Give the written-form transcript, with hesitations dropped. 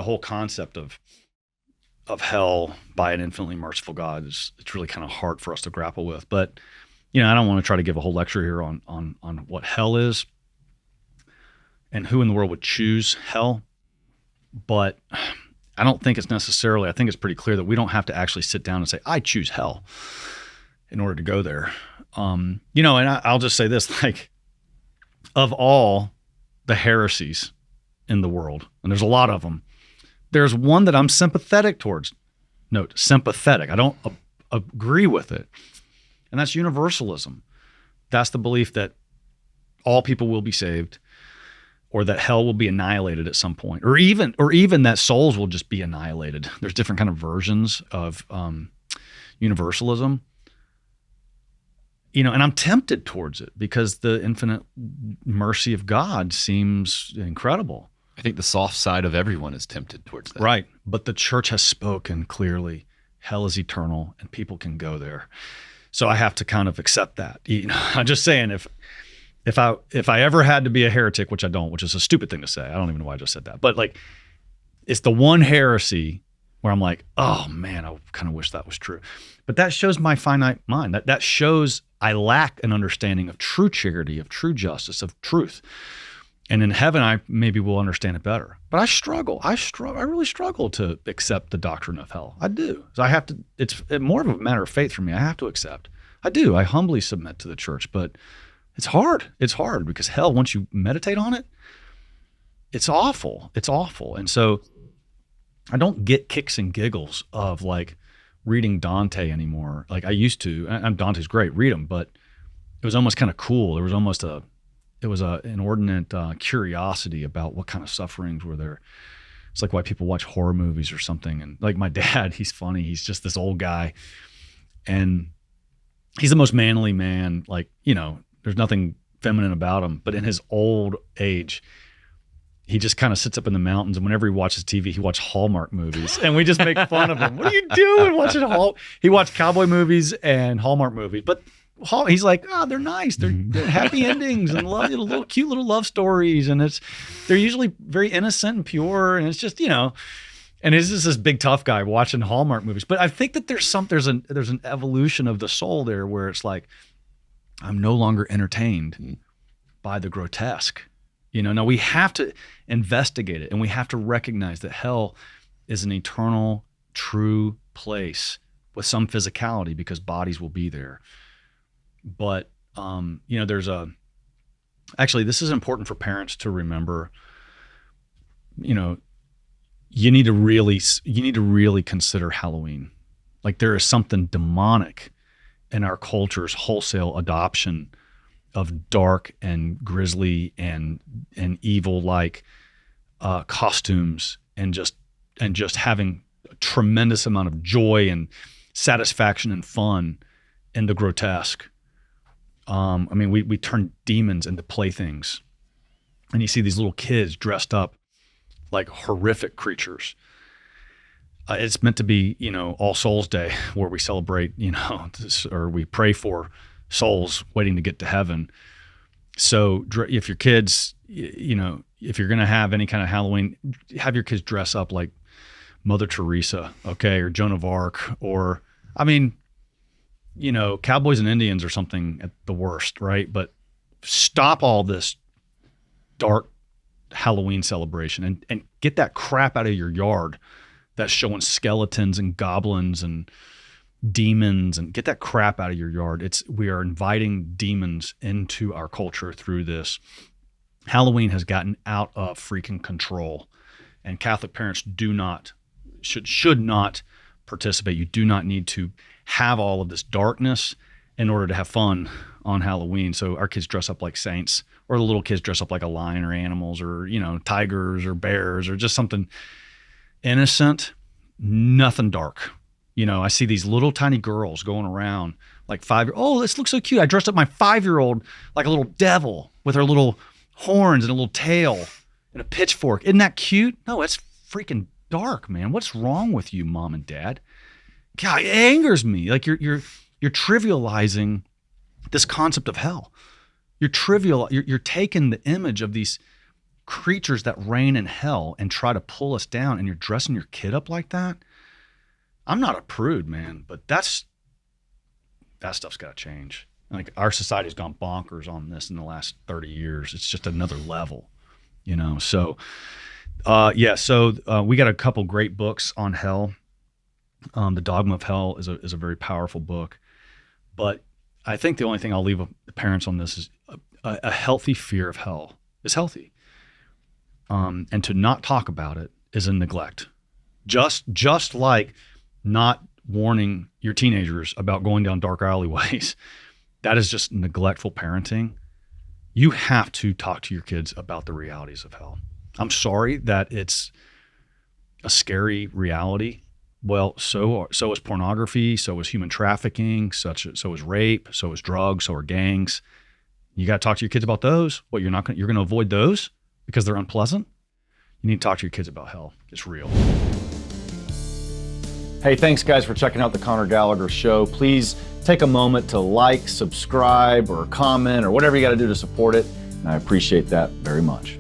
the whole concept of hell by an infinitely merciful God it's really kind of hard for us to grapple with. But I don't want to try to give a whole lecture here on what hell is and who in the world would choose hell. But I don't think it's necessarily. I think it's pretty clear that we don't have to actually sit down and say, I choose hell in order to go there. And I'll just say this, like, of all the heresies in the world, and there's a lot of them, there's one that I'm sympathetic towards. Note, sympathetic. I don't agree with it. And that's universalism. That's the belief that all people will be saved, or that hell will be annihilated at some point, or even that souls will just be annihilated. There's different kind of versions of universalism. And I'm tempted towards it because the infinite mercy of God seems incredible. I think the soft side of everyone is tempted towards that. Right. But the church has spoken clearly. Hell is eternal and people can go there. So I have to kind of accept that. I'm just saying if I ever had to be a heretic, which I don't, which is a stupid thing to say. I don't even know why I just said that. But like, it's the one heresy where I'm like, oh man, I kind of wish that was true. But that shows my finite mind. That shows I lack an understanding of true charity, of true justice, of truth. And in heaven, I maybe will understand it better. But I struggle. I really struggle to accept the doctrine of hell. I do. So I have to. It's more of a matter of faith for me. I have to accept. I do. I humbly submit to the church. But it's hard. It's hard because hell, once you meditate on it, it's awful. It's awful. And so I don't get kicks and giggles of like reading Dante anymore. Like I used to. And Dante's great. Read him. But it was almost kind of cool. There was almost an inordinate curiosity about what kind of sufferings were there. It's like why people watch horror movies or something. And like my dad, he's funny. He's just this old guy. And he's the most manly man. Like, there's nothing feminine about him. But in his old age, he just kind of sits up in the mountains. And whenever he watches TV, he watches Hallmark movies. And we just make fun of him. What are you doing watching He watched cowboy movies and Hallmark movies. But he's like, they're nice. They're happy endings and little cute little love stories. And they're usually very innocent and pure. And it's just, and it's just this big tough guy watching Hallmark movies. But I think that there's an evolution of the soul there where it's like, I'm no longer entertained by the grotesque. Now we have to investigate it and we have to recognize that hell is an eternal, true place with some physicality because bodies will be there. But, actually this is important for parents to remember, you need to really consider Halloween. Like there is something demonic in our culture's wholesale adoption of dark and grisly and evil like costumes and just having a tremendous amount of joy and satisfaction and fun in the grotesque. We turn demons into playthings, and you see these little kids dressed up like horrific creatures. It's meant to be, All Souls Day, where we celebrate, or we pray for souls waiting to get to heaven. So if your kids, if you're going to have any kind of Halloween, have your kids dress up like Mother Teresa, okay, or Joan of Arc, or cowboys and Indians or something at the worst, right? But stop all this dark Halloween celebration and get that crap out of your yard that's showing skeletons and goblins and demons, and get that crap out of your yard. We are inviting demons into our culture through this. Halloween has gotten out of freaking control, and Catholic parents should not participate. You do not need to have all of this darkness in order to have fun on Halloween. So our kids dress up like saints, or the little kids dress up like a lion or animals, or tigers or bears, or just something innocent, nothing dark. I see these little tiny girls going around like 5 oh, this looks so cute. I dressed up my 5-year-old like a little devil with her little horns and a little tail and a pitchfork. Isn't that cute? No, it's freaking dark, man. What's wrong with you, mom and dad? God, it angers me. Like you're trivializing this concept of hell. You're taking the image of these creatures that reign in hell and try to pull us down, and you're dressing your kid up like that. I'm not a prude, man, but that stuff's got to change. Like, our society's gone bonkers on this in the last 30 years. It's just another level, you know? So, we got a couple great books on hell. The Dogma of Hell is a very powerful book, but I think the only thing I'll leave the parents on this is a healthy fear of hell is healthy. And to not talk about it is a neglect. Just like not warning your teenagers about going down dark alleyways, that is just neglectful parenting. You have to talk to your kids about the realities of hell. I'm sorry that it's a scary reality. Well, so is pornography, so is human trafficking, so is rape, so is drugs, so are gangs. You got to talk to your kids about those. What, you're going to avoid those because they're unpleasant? You need to talk to your kids about hell. It's real. Hey, thanks guys for checking out the Conor Gallagher Show. Please take a moment to like, subscribe, or comment, or whatever you got to do to support it. And I appreciate that very much.